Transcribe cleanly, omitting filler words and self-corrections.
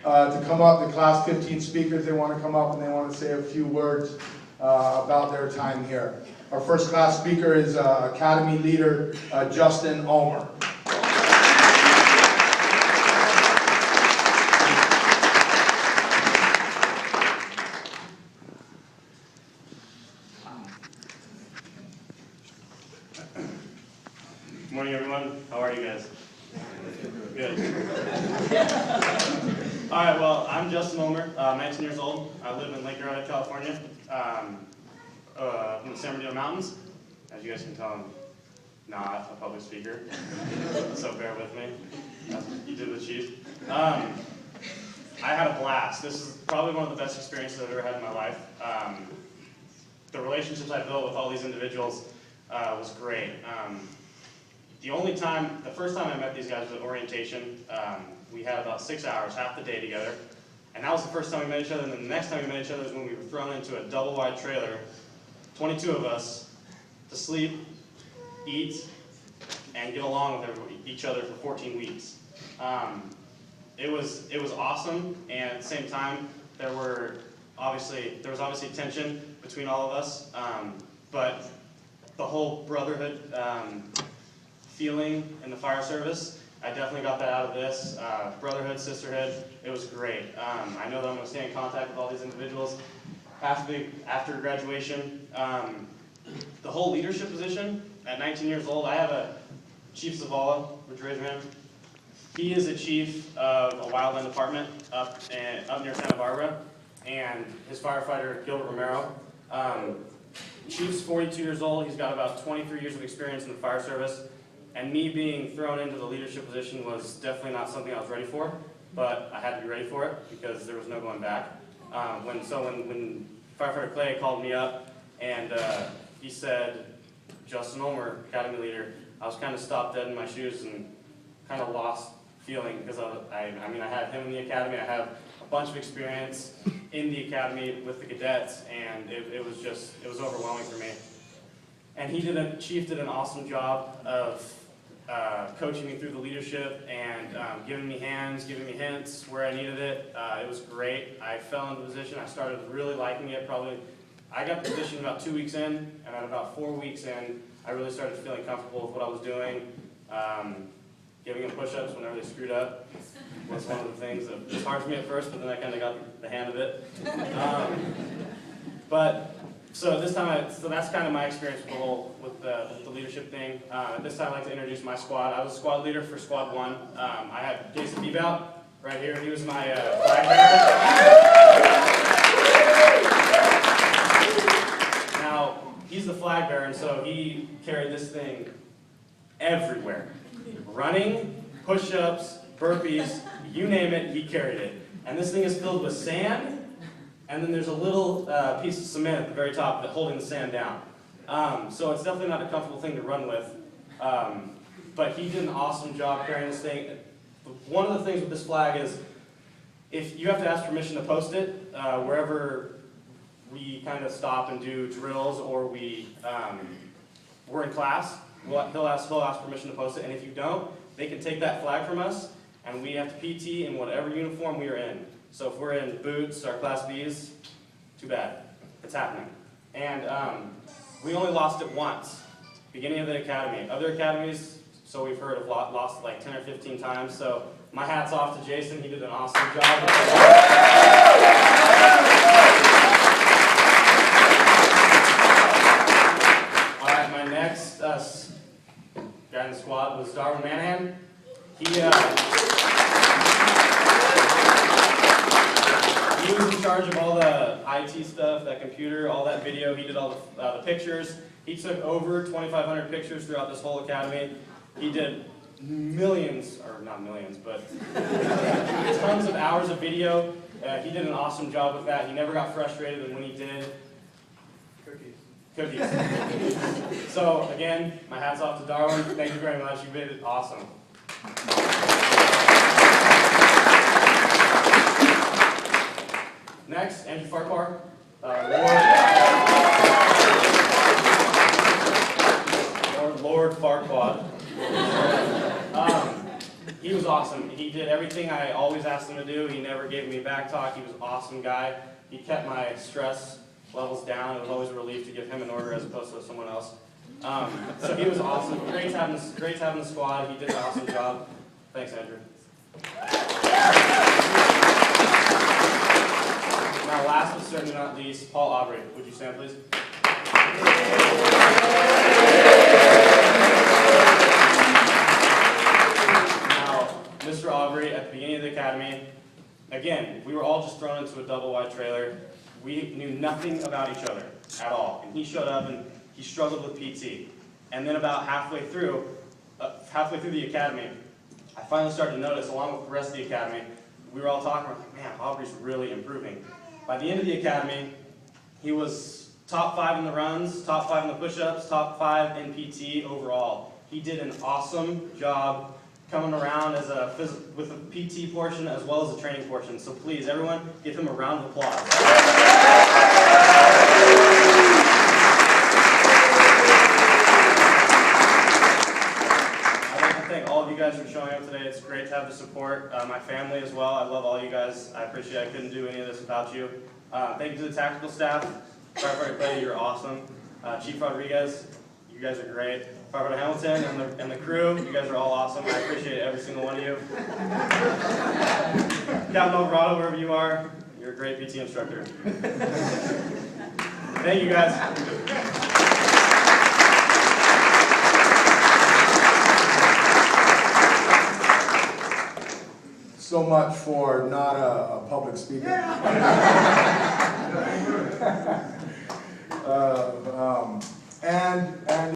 to come up. The class 15 speakers, they want to come up and they want to say a few words about their time here. Our first class speaker is Academy leader Justin Ulmer. Good morning, everyone. How are you guys? Good. All right, well, I'm Justin Ulmer, 19 years old. I live in Lake Dorado, California, in the San Bernardino Mountains. As you guys can tell, I'm not a public speaker, so bear with me. You did the cheese. I had a blast. This is probably one of the best experiences I've ever had in my life. The relationships I built with all these individuals was great. The first time I met these guys was at orientation. We had about 6 hours, half the day together. And that was the first time we met each other. And then the next time we met each other was when we were thrown into a double-wide trailer, 22 of us, to sleep, eat, and get along with each other for 14 weeks. It was awesome, and at the same time, there was obviously tension between all of us, but the whole brotherhood feeling in the fire service, I definitely got that out of this. Brotherhood, sisterhood, it was great. I know that I'm going to stay in contact with all these individuals after graduation. The whole leadership position, at 19 years old, I have a Chief Zavala, would you raise your hand? He is a chief of a wildland department up near Santa Barbara, and his firefighter, Gilbert Romero. Chief's 42 years old. He's got about 23 years of experience in the fire service. And me being thrown into the leadership position was definitely not something I was ready for, but I had to be ready for it because there was no going back. When Firefighter Clay called me up and he said, Justin Ulmer, Academy leader, I was kind of stopped dead in my shoes and kind of lost feeling because I had him in the academy. I have a bunch of experience in the academy with the cadets, and it was overwhelming for me. And Chief did an awesome job of coaching me through the leadership and giving me hands, giving me hints where I needed it. It was great. I fell into the position. I started really liking it. I got the position about 2 weeks in, and at about 4 weeks in, I really started feeling comfortable with what I was doing. Giving them push-ups whenever they screwed up was one of the things that was hard for me at first, but then I kind of got the hang of it. So that's kind of my experience with the leadership thing. At this time, I'd like to introduce my squad. I was squad leader for Squad 1. I had Jason Bebout right here. He was my flag bearer. Now, he's the flag bearer, and so he carried this thing everywhere. Running, push-ups, burpees, you name it, he carried it. And this thing is filled with sand, and then there's a little piece of cement at the very top holding the sand down. So it's definitely not a comfortable thing to run with. But he did an awesome job carrying this thing. One of the things with this flag is if you have to ask permission to post it wherever we kind of stop and do drills or we're in class. He'll ask permission to post it, and if you don't, they can take that flag from us, and we have to PT in whatever uniform we are in. So if we're in boots, our Class Bs, too bad. It's happening. And we only lost it once, beginning of the academy. Other academies, so we've heard, have lost like 10 or 15 times. So my hat's off to Jason. He did an awesome job. All right, my next guy in the squad was Darwin Manahan. He was in charge of all the IT stuff, that computer, all that video. He did all the pictures. He took over 2,500 pictures throughout this whole academy. He did millions, or not millions, but tons of hours of video. He did an awesome job with that. He never got frustrated, and when he did, cookies. So again, my hat's off to Darwin. Thank you very much. You made it awesome. Next, Andrew Farquhar. Lord Farquhar. He was awesome. awesome. He did everything I always asked him to do. He never gave me back talk. He was an awesome guy. He kept my stress levels down. It was always a relief to give him an order as opposed to someone else. So he was awesome. Great having the squad. He did an awesome job. Thanks, Andrew. Now, last but certainly not least, Paul Aubrey. Would you stand, please? Now, Mr. Aubrey, at the beginning of the academy, again, we were all just thrown into a double-wide trailer. We knew nothing about each other at all. And he showed up and he struggled with PT. And then about halfway through the academy, I finally started to notice, along with the rest of the academy, we were all talking, we're like, man, Aubrey's really improving. By the end of the academy, he was top 5 in the runs, top 5 in the push-ups, top 5 in PT overall. He did an awesome job coming around as with a PT portion as well as a training portion. So please, everyone, give him a round of applause. You guys for showing up today. It's great to have the support. My family as well. I love all you guys. I appreciate it. I couldn't do any of this without you. Thank you to the tactical staff. Firefighter Clay, you're awesome. Chief Rodriguez, you guys are great. Firefighter Hamilton and the crew, you guys are all awesome. I appreciate every single one of you. Captain Alvarado, wherever you are, you're a great PT instructor. Thank you guys. So much for not a public speaker. And